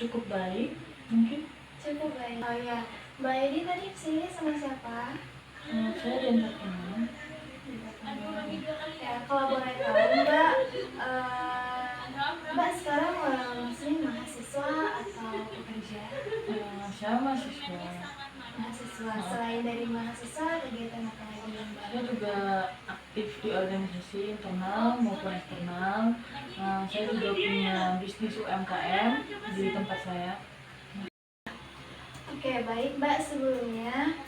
cukup baik mungkin. Cukup baik. Oh ya, Mbak Edi tadi sini sama siapa? Saya diantar teman. Ya, kalau boleh tahu Mbak, Mbak sekarang masih mahasiswa atau pekerja? Saya mahasiswa. Mahasiswa. Selain dari mahasiswa, kegiatan apa lagi yang Mbak? Saya juga aktif di organisasi internal maupun eksternal. Saya juga punya bisnis UMKM di tempat saya. Oke, baik Mbak, sebelumnya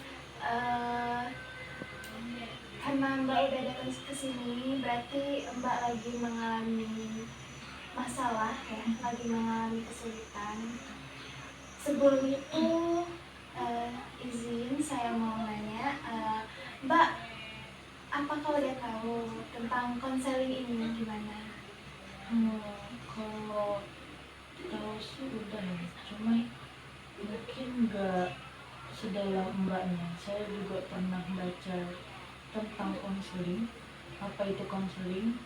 karena Mbak udah datang ke sini, berarti Mbak lagi mengalami masalah ya, lagi mengalami kesulitan. Sebelum itu izin saya mau nanya, Mbak, apakah udah tahu tentang konseling ini gimana? Kalau tahu sih udah ya, cuma mungkin nggak sedalam mbaknya. Saya juga pernah baca tentang konseling, apa itu konseling,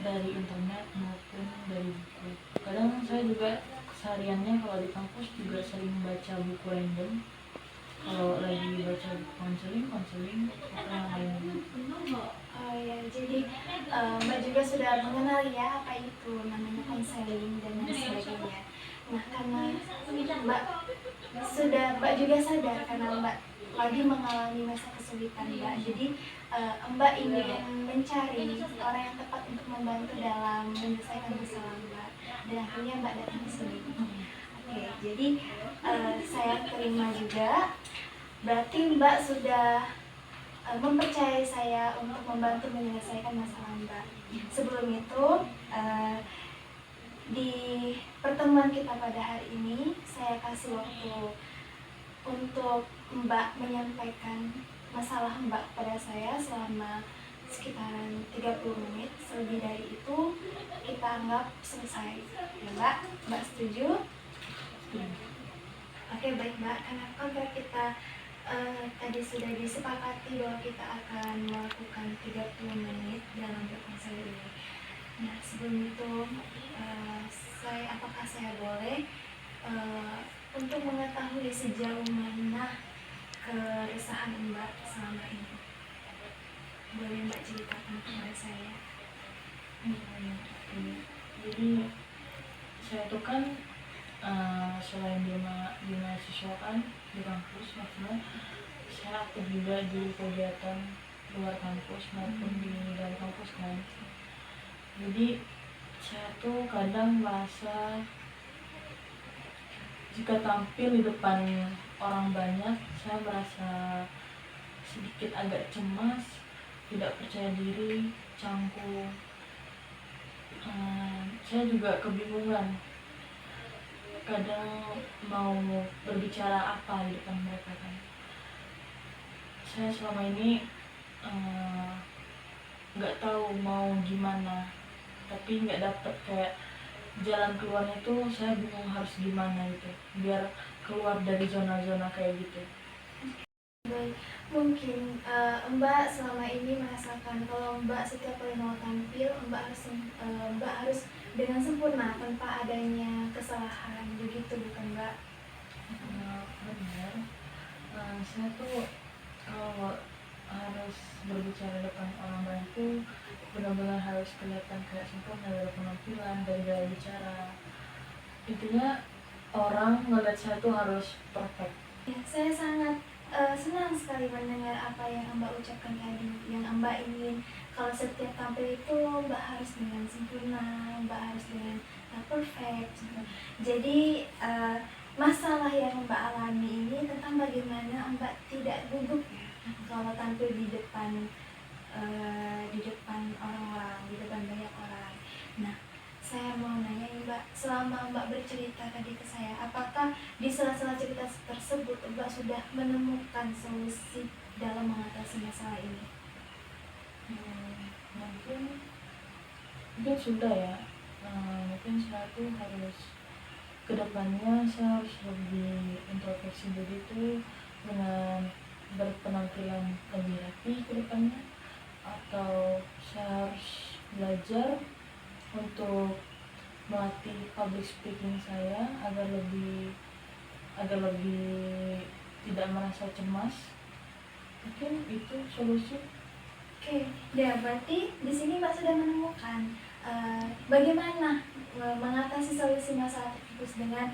dari internet maupun dari buku. Kadang saya juga kesehariannya kalau di kampus juga sering baca buku random. Kalau lagi baca buku konseling atau yang lainnya. Oh ya, jadi Mbak juga sudah mengenal ya apa itu namanya konseling dan lain sebagainya. Nah, karena Mbak juga sadar karena Mbak lagi mengalami masa kesulitan Mbak. Jadi Mbak ingin mencari orang yang tepat untuk membantu dalam menyelesaikan masalah Mbak. Dan akhirnya Mbak datang ke sini. Oke, jadi saya terima juga. Berarti Mbak sudah mempercayai saya untuk membantu menyelesaikan masalah Mbak. Sebelum itu, di pertemuan kita pada hari ini, saya kasih waktu untuk Mbak menyampaikan masalah Mbak kepada saya selama sekitaran 30 menit. Selebih dari itu, kita anggap selesai. Ya Mbak? Mbak setuju? Oke, baik Mbak. Karena kontrak kita tadi sudah disepakati bahwa kita akan melakukan 30 menit dalam berkonseling ini. Nah, sebelum itu apakah saya boleh untuk mengetahui sejauh mana keresahan Mbak selama ini? Boleh Mbak ceritakan kepada saya? Jadi saya itu kan selain di mahasiswa kan di kampus, maksudnya saya aktif juga di kegiatan luar kampus maupun di dalam kampus kan. Jadi saya tuh kadang merasa jika tampil di depan orang banyak, saya merasa sedikit agak cemas, tidak percaya diri, canggung. Saya juga kebingungan kadang mau berbicara apa di depan mereka kan. Saya selama ini nggak tahu mau gimana, tapi nggak dapet kayak jalan keluarnya tuh. Saya bingung harus gimana gitu biar keluar dari zona-zona kayak gitu. Baik, mungkin Mbak selama ini merasakan kalau Mbak setiap kali mau tampil Mbak harus dengan sempurna tanpa adanya kesalahan, begitu bukan Mbak? Benar. Saya tuh kalau harus berbicara depan orang banyak tuh benar-benar harus kelihatan kayak sempurna dari penampilan, dari gaya bicara. Intinya orang ngeliat saya tuh harus perfect. Ya, saya sangat senang sekali mendengar apa yang Mbak ucapkan tadi, yang Mbak ingin kalau setiap tampil itu Mbak harus dengan sempurna, Mbak harus dengan perfect. Jadi masalah yang Mbak alami ini tentang bagaimana Mbak tidak gugup ya kalau tampil di depan orang-orang, di depan banyak orang. Nah, saya mau nanya nih Mbak, selama Mbak bercerita tadi ke saya, apakah di sela-sela cerita tersebut Mbak sudah menemukan solusi dalam mengatasi masalah ini? Mungkin sudah ya. Mungkin saya tuh harus kedepannya saya harus lebih introspeksi diri tuh dengan berpenampilan lebih rapi ke depannya, atau saya harus belajar untuk melatih public speaking saya agar lebih tidak merasa cemas. Mungkin itu solusi. Oke, ya berarti di sini Mbak sudah menemukan bagaimana mengatasi solusi masalah tersebut dengan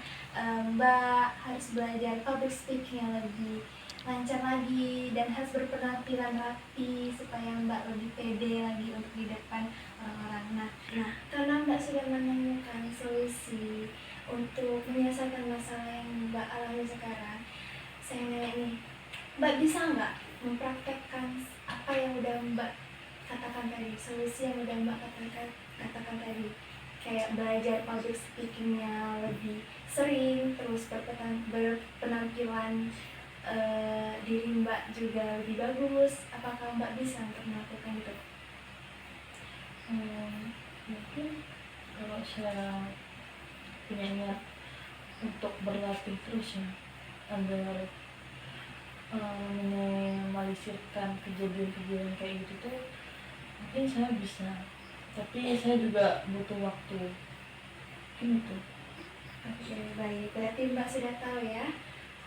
Mbak harus belajar public speaking yang lebih lancar lagi dan harus berpenampilan rapi supaya Mbak lebih pede lagi untuk di depan orang-orang. Nah, karena Mbak sudah menemukan solusi untuk menyelesaikan masalah yang Mbak alami sekarang, saya nanya nih, Mbak bisa nggak mempraktekkan apa yang udah Mbak katakan tadi, solusi yang udah Mbak katakan tadi, kayak belajar public speakingnya lebih sering, terus berpenampilan diri Mbak juga lebih bagus. Apakah Mbak bisa untuk melakukan itu? Mungkin kalau saya punya niat untuk berlatih terus ya, agar meminimalisirkan kejadian-kejadian kayak gitu tuh, mungkin saya bisa, tapi saya juga butuh waktu. Mungkin itu. Oke, baik. Berarti Mbak sudah tahu ya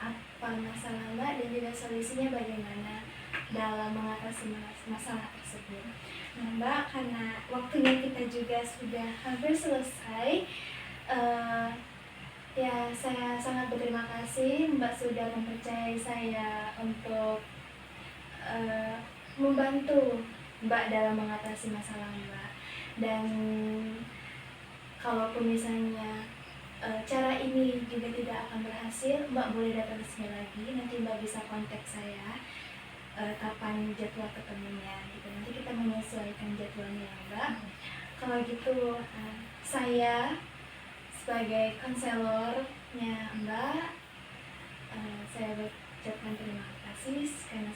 apa masalah Mbak dan juga solusinya bagaimana dalam mengatasi masalah tersebut. Nah Mbak, karena waktunya kita juga sudah hampir selesai, ya saya sangat berterima kasih Mbak sudah mempercayai saya untuk membantu Mbak dalam mengatasi masalah Mbak. Dan kalaupun misalnya cara ini juga tidak akan berhasil, Mbak boleh datang ke sini lagi. Nanti Mbak bisa kontak saya kapan jadwal ketemunya gitu. Nanti kita menyesuaikan jadwalnya ya Mbak. Kalau gitu saya sebagai konselornya Mbak, saya ucapkan terima kasih karena